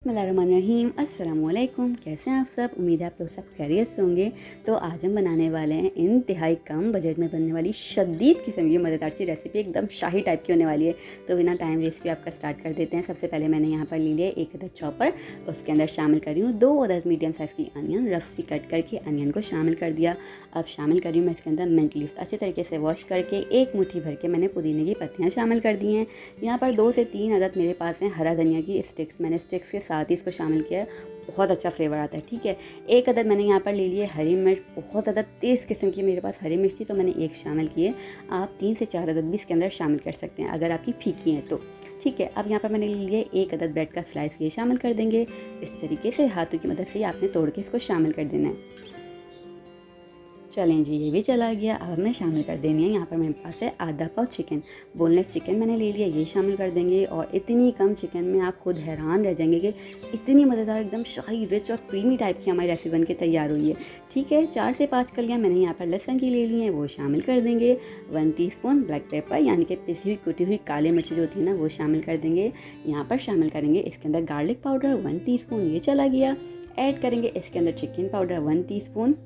बिस्मिल्लाहिर्रहमानिर्रहीम। अस्सलामुअलैकुम। कैसे हैं आप सब? उम्मीद है आप लोग सब खैरियत से होंगे। तो आज हम बनाने वाले हैं इंतहाई कम बजट में बनने वाली शदीद किस्म की मज़ेदार सी रेसिपी, एकदम शाही टाइप की होने वाली है। तो बिना टाइम वेस्ट किए आपका स्टार्ट कर देते हैं। सबसे पहले मैंने यहाँ पर ले लिया एक अदद चॉपर, उसके अंदर शामिल कर रही हूँ 2 अदद मीडियम साइज़ की अनियन, रफ सी कट करके अनियन को शामिल कर दिया। अब शामिल कर रही हूँ मैं इसके अंदर मिंट लीव्स, अच्छे तरीके से वॉश करके एक मुट्ठी भर के मैंने पुदीने की पत्तियाँ शामिल कर दी हैं। यहाँ पर 2 से 3 अदद मेरे पास हैं हरा धनिया की स्टिक्स, मैंने स्टिक्स के साथ ही इसको शामिल किया है, बहुत अच्छा फ्लेवर आता है। ठीक है, एक अदद मैंने यहाँ पर ले लिए हरी मिर्च, बहुत ज़्यादा तेज़ किस्म की मेरे पास हरी मिर्च थी तो मैंने एक शामिल किए। आप 3 से 4 अदद भी इसके अंदर शामिल कर सकते हैं अगर आपकी फीकी हैं तो। ठीक है, अब यहाँ पर मैंने ले लिए एक अदद ब्रेड का स्लाइस, ये शामिल कर देंगे। इस तरीके से हाथों की मदद से आपने तोड़ के इसको शामिल कर देना है। चलें जी, ये भी चला गया। अब हमने शामिल कर देनी है, यहाँ पर मेरे पास है आधा पाव चिकन, बोनलेस चिकन मैंने ले लिया, ये शामिल कर देंगे। और इतनी कम चिकन में आप खुद हैरान रह जाएंगे कि इतनी मज़ेदार एकदम शाही रिच और क्रीमी टाइप की हमारी रेसिपी बन के तैयार हुई है। ठीक है, 4 से 5 कलियाँ मैंने यहाँ पर लहसुन की ले ली हैं, वो शामिल कर देंगे। 1 टीस्पून ब्लैक पेपर यानी कि पिसी हुई कुटी हुई काली मिर्च जो होती है ना, वो शामिल कर देंगे। यहाँ पर शामिल करेंगे इसके अंदर गार्लिक पाउडर 1 टीस्पून, ये चला गया। ऐड करेंगे इसके अंदर चिकन पाउडर 1 टीस्पून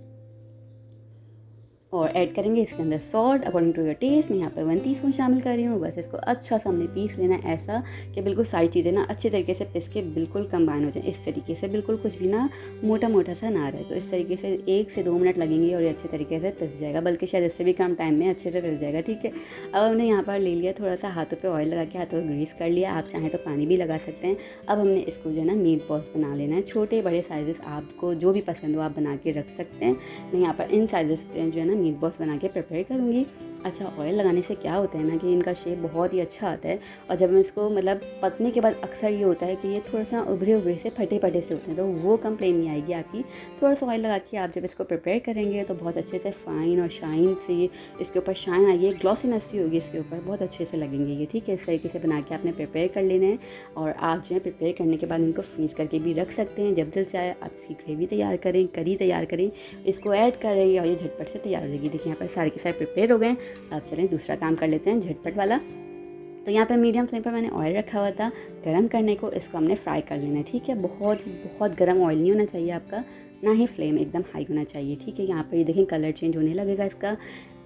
और ऐड करेंगे इसके अंदर salt according to your taste. मैं यहाँ पर 1 टीस्पून शामिल कर रही हूँ। बस इसको अच्छा सा हमने पीस लेना है, ऐसा कि बिल्कुल सारी चीज़ें ना अच्छे तरीके से पिस के बिल्कुल कंबाइन हो जाए। इस तरीके से बिल्कुल कुछ भी ना मोटा मोटा सा ना रहे। तो इस तरीके से 1 से 2 मिनट लगेंगे और ये अच्छे तरीके से पिस जाएगा, बल्कि शायद इससे भी कम टाइम में अच्छे से पिस जाएगा। ठीक है, अब हमने यहाँ पर ले लिया थोड़ा सा हाथों पर ऑयल लगा के हाथों को ग्रीस कर लिया, आप चाहें तो पानी भी लगा सकते हैं। अब हमने इसको जो है ना मीट बॉल्स बना लेना है, छोटे बड़े साइज़ आपको जो भी पसंद हो आप बना के रख सकते हैं। मैं यहाँ पर इन साइज़ पे जो है ना मीट बॉल्स बना के प्रिपेयर करूँगी। अच्छा, ऑयल लगाने से क्या होता है ना कि इनका शेप बहुत ही अच्छा आता है। और जब हम इसको मतलब पकने के बाद अक्सर ये होता है कि ये थोड़ा सा उभरे उभरे से फटे फटे से होते हैं, तो वो कंप्लेन नहीं आएगी आपकी। थोड़ा सा ऑयल लगा के आप जब इसको प्रिपेयर करेंगे तो बहुत अच्छे से फाइन और शाइन से इसके ऊपर शाइन आएगी, ग्लॉसीनेस सी होगी इसके ऊपर, बहुत अच्छे से लगेंगे ये। ठीक है, इस तरीके से बना के आपने प्रिपेयर कर लेना है। और आप जो है प्रिपेयर करने के बाद इनको फ्रीज़ करके भी रख सकते हैं। जब दिल चाहे आप इसकी ग्रेवी तैयार करें, करी तैयार करें, इसको ऐड करें और ये झटपट से तैयार हो जाएगी। देखिए यहाँ पर सारे के सारे प्रिपेयर हो गए। अब चलें दूसरा काम कर लेते हैं झटपट वाला। तो यहाँ पे मीडियम फ्लेम पर मैंने ऑयल रखा हुआ था गरम करने को, इसको हमने फ्राई कर लेना है। ठीक है, बहुत गरम ऑयल नहीं होना चाहिए आपका, ना ही फ्लेम एकदम हाई होना चाहिए। ठीक है, यहाँ पर ये देखें कलर चेंज होने लगेगा इसका,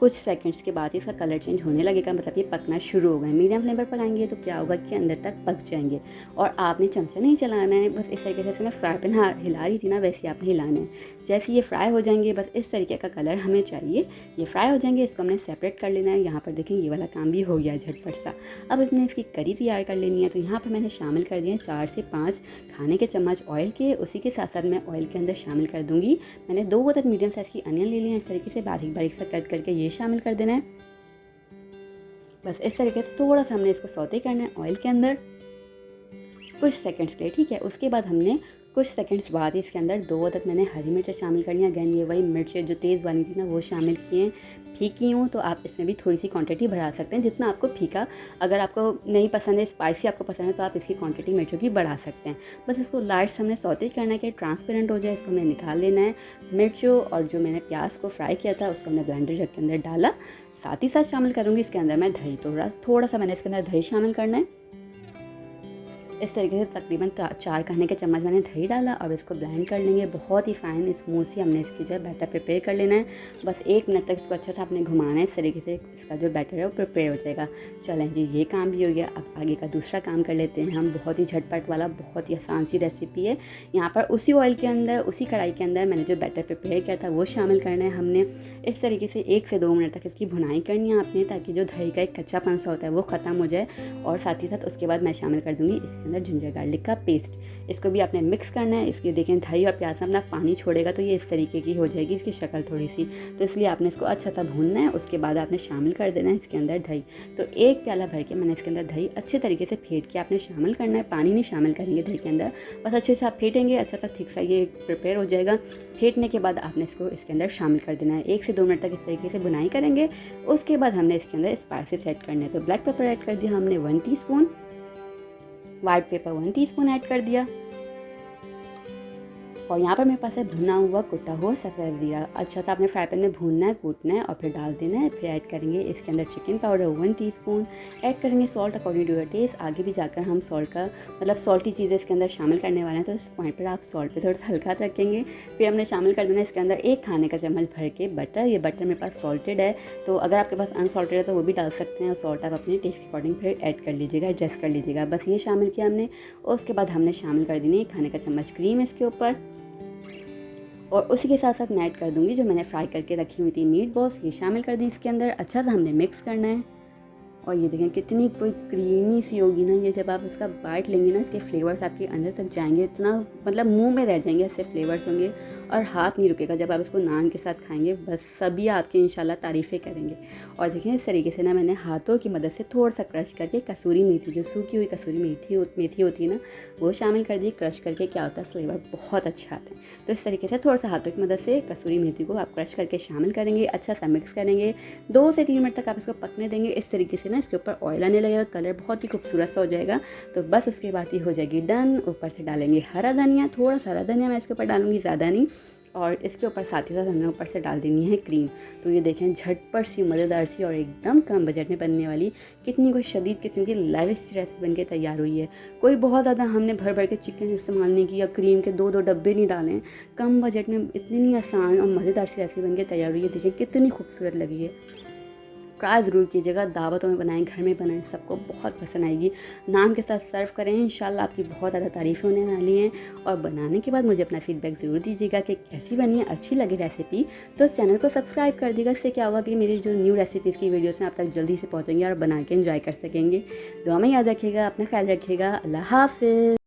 कुछ सेकंड्स के बाद इसका कलर चेंज होने लगेगा, मतलब ये पकना शुरू हो गए। मीडियम फ्लेम पर पकाएंगे तो क्या होगा कि अंदर तक पक जाएंगे। और आपने चमचा नहीं चलाना है, बस इस तरीके से मैं फ्राई पैन हिला रही थी ना, वैसे आपने हिलाना है। जैसे ये फ्राई हो जाएंगे, बस इस तरीके का कलर हमें चाहिए, ये फ्राई हो जाएंगे, इसको हमने सेपरेट कर लेना है। यहाँ पर देखें ये वाला काम भी हो गया है झटपट सा। अब हमने इसकी करी तैयार कर लेनी है। तो यहाँ पर मैंने शामिल कर दिए 4 से 5 खाने के चम्मच ऑयल के, उसी के साथ साथ मैं ऑयल के अंदर शामिल कर दूँगी। मैंने 2 अदद मीडियम साइज़ की अनियन ले ली है, इस तरीके से बारीक बारीक सा कट करके ये शामिल कर देना है। बस इस तरीके से थोड़ा सा हमने इसको सौते करना है ऑयल के अंदर कुछ सेकंड्स के लिए। ठीक है, उसके बाद हमने कुछ सेकंड्स बाद इसके अंदर 2 अदद मैंने हरी मिर्च शामिल करनी है। अगैन ये वही मिर्च जो तेज़ वाली थी ना, वो शामिल किए हैं। फीकी हूँ तो आप इसमें भी थोड़ी सी क्वांटिटी बढ़ा सकते हैं, जितना आपको फीका, अगर आपको नहीं पसंद है, स्पाइसी आपको पसंद है, तो आप इसकी क्वांटिटी मिर्चों की बढ़ा सकते हैं। बस इसको लाइट से हमने सौते करना है कि ट्रांसपेरेंट हो जाए, इसको हमने निकाल लेना है। मिर्चों और जो मैंने प्याज को फ्राई किया था उसको हमने ब्लेंडर जग के अंदर डाला। साथ ही साथ शामिल करूँगी इसके अंदर मैं दही, थोड़ा सा मैंने इसके अंदर दही शामिल करना है। इस तरीके से तकरीबन 4 खाने के चम्मच मैंने दही डाला। अब इसको ब्लेंड कर लेंगे, बहुत ही फाइन स्मूथ सी हमने इसकी जो है बैटर प्रिपेयर कर लेना है। बस 1 मिनट तक इसको अच्छा सा आपने घुमाना है, इस तरीके से इसका जो बैटर है वो प्रिपेयर हो जाएगा। चलें जी, ये काम भी हो गया। अब आगे का दूसरा काम कर लेते हैं हम, बहुत ही झटपट वाला, बहुत ही आसान सी रेसिपी है। यहाँ पर उसी ऑयल के अंदर, उसी कढ़ाई के अंदर मैंने जो बैटर प्रिपेयर किया था वो शामिल करना है हमने। इस तरीके से 1 से 2 मिनट तक इसकी भुनाई करनी है आपने, ताकि जो दही का एक कच्चापन सा होता है वो ख़त्म हो जाए। और साथ ही साथ उसके बाद मैं शामिल कर दूँगी इसके अंदर जिंजर गार्लिक का पेस्ट, इसको भी आपने मिक्स करना है। इसकी देखें दही और प्याज में अपना पानी छोड़ेगा तो ये इस तरीके की हो जाएगी इसकी शक्ल थोड़ी सी, तो इसलिए आपने इसको अच्छा सा भूनना है। उसके बाद आपने शामिल कर देना है इसके अंदर दही। तो 1 प्याला भर के मैंने इसके अंदर दही अच्छे तरीके से फेंट के आपने शामिल करना है, पानी नहीं शामिल करेंगे दही के अंदर, बस अच्छे से आप फेंटेंगे, अच्छा सा थिक सा ये प्रिपेयर हो जाएगा। फेंटने के बाद आपने इसको इसके अंदर शामिल कर देना है। 1 से 2 मिनट तक इस तरीके से बुनाई करेंगे। उसके बाद हमने इसके अंदर स्पाइसेस ऐड करने हैं। तो ब्लैक पेपर ऐड कर दिया हमने 1 teaspoon, white paper 1 teaspoon add कर दिया। और यहाँ पर मेरे पास है भुना हुआ कुटा हुआ सफ़ेद ज़ीरा। अच्छा सा आपने फ्राई पैन में भूनना है, कूटना है और फिर डाल देना है। फिर ऐड करेंगे इसके अंदर चिकन पाउडर 1 टीस्पून, ऐड करेंगे salt according to your taste. आगे भी जाकर हम सॉल्ट का मतलब सॉल्टी चीज़ें इसके अंदर शामिल करने वाले हैं, तो इस पॉइंट पर आप सॉल्ट पे थोड़ा सा हल्का हाथ रखेंगे। फिर हमने शामिल कर देना है इसके अंदर 1 खाने का चम्मच भर के बटर। ये बटर मेरे पास सॉल्टेड है, तो अगर आपके पास अनसॉल्टेड है तो वो भी डाल सकते हैं, और सॉल्ट आप अपने टेस्ट के अकॉर्डिंग फिर ऐड कर लीजिएगा, एडजस्ट कर लीजिएगा। बस ये शामिल किया हमने। और उसके बाद हमने शामिल कर देनी 1 खाने का चम्मच क्रीम इसके ऊपर, और उसी के साथ साथ मैं ऐड कर दूँगी जो मैंने फ्राई करके रखी हुई थी मीट बॉल्स, ये शामिल कर दी इसके अंदर। अच्छा सा हमने मिक्स करना है। और ये देखें कितनी कोई क्रीमी सी होगी ना ये, जब आप इसका बाइट लेंगे ना इसके फ्लेवर्स आपके अंदर तक जाएंगे, इतना मतलब मुंह में रह जाएंगे, ऐसे फ्लेवर्स होंगे और हाथ नहीं रुकेगा जब आप इसको नान के साथ खाएंगे। बस सभी आपकी इंशाल्लाह तारीफ़ें करेंगे। और देखें इस तरीके से ना मैंने हाथों की मदद से थोड़ा सा क्रश करके कसूरी मेथी, जो सूखी हुई कसूरी मेथी होती है ना, वो शामिल कर दी। क्रश करके क्या होता है, फ्लेवर बहुत अच्छा आता है। तो इस तरीके से थोड़ा सा हाथों की मदद से कसूरी मेथी को आप क्रश करके शामिल करेंगे। अच्छा सा मिक्स करेंगे, 2 से 3 मिनट तक आप इसको पकने देंगे। इस तरीके से ना इसके ऊपर ऑयल आने लगेगा, कलर बहुत ही खूबसूरत सा हो जाएगा। तो बस उसके बाद ही हो जाएगी डन। ऊपर से डालेंगे हरा धनिया, थोड़ा सा हरा धनिया मैं इसके ऊपर डालूंगी, ज़्यादा नहीं। और इसके ऊपर साथ ही साथ हमने ऊपर से डाल देनी है क्रीम। तो ये देखें झटपट सी, मज़ेदार सी और एकदम कम बजट में बनने वाली कितनी कोई शदीद किस्म की लाविश सी रेसिपी बनके तैयार हुई है। कोई बहुत ज़्यादा हमने भर भर के चिकन इस्तेमाल नहीं किया, क्रीम के 2-2 डब्बे नहीं डालें। कम बजट में इतनी आसान और मज़ेदार सी रेसिपी बनके तैयार हुई है। देखें कितनी खूबसूरत लगी है। ट्राई ज़रूर कीजिएगा, दावतों में बनाएं, घर में बनाएं, सबको बहुत पसंद आएगी। नान के साथ सर्व करें, इंशाल्लाह आपकी बहुत ज़्यादा तारीफ़ें होने वाली हैं। और बनाने के बाद मुझे अपना फीडबैक ज़रूर दीजिएगा कि कैसी बनी है, अच्छी लगी रेसिपी तो चैनल को सब्सक्राइब कर दीजिएगा। इससे क्या होगा कि मेरी जो न्यू रेसिपीज़ की वीडियोज़ हैं आप तक जल्दी से पहुँचेंगी और बना के एंजॉय कर सकेंगे। दुआ में याद रखिएगा, अपना ख्याल रखिएगा। अल्लाह हाफ़िज़।